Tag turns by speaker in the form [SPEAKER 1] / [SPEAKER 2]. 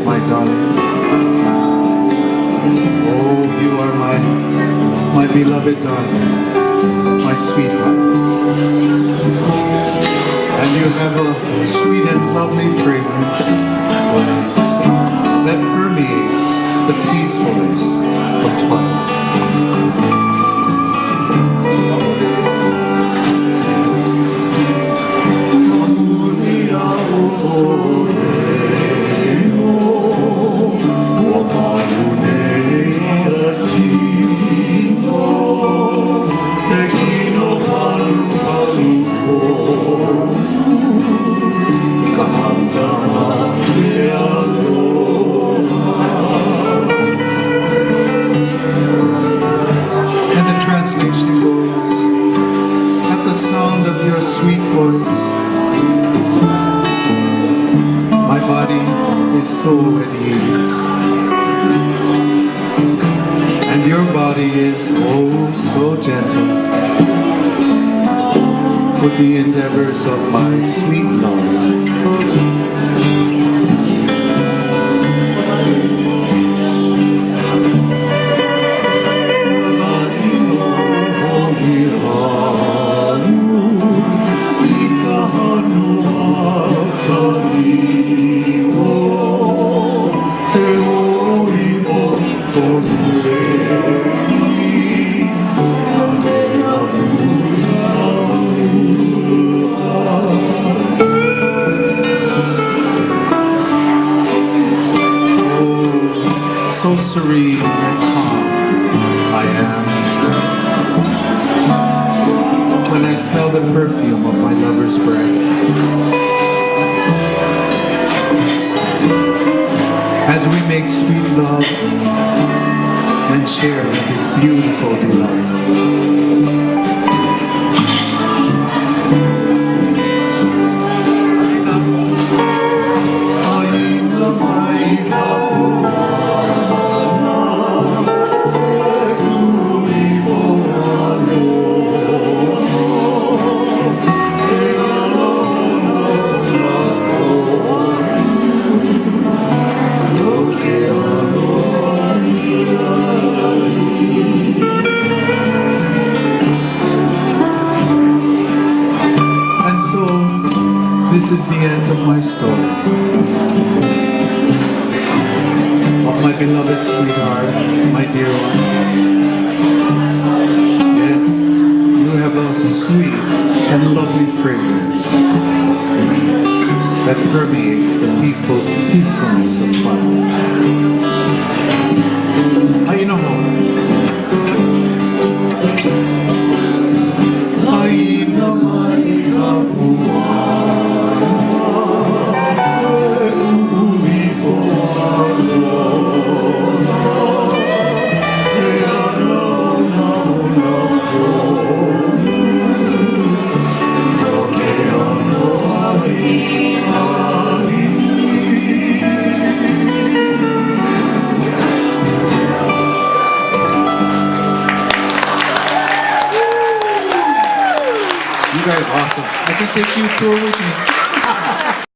[SPEAKER 1] my darling. Oh, you are my beloved darling, my sweetheart. And you have a sweet and lovely fragrance that permeates the peacefulness of twilight. And the translation goes, at the sound of your sweet voice, my body is so at ease, and your body is oh so gentle with the endeavors of my sweet love. So serene and calm I am when I smell the perfume of my lover's breath. As we make sweet love and share in this beautiful delight. This is the end of my story, of my beloved sweetheart, my dear one. Yes, you have a sweet and lovely fragrance that permeates the peacefulness of twilight. Ay, no more. Ay, no more. You guys are awesome. I can take you tour with me.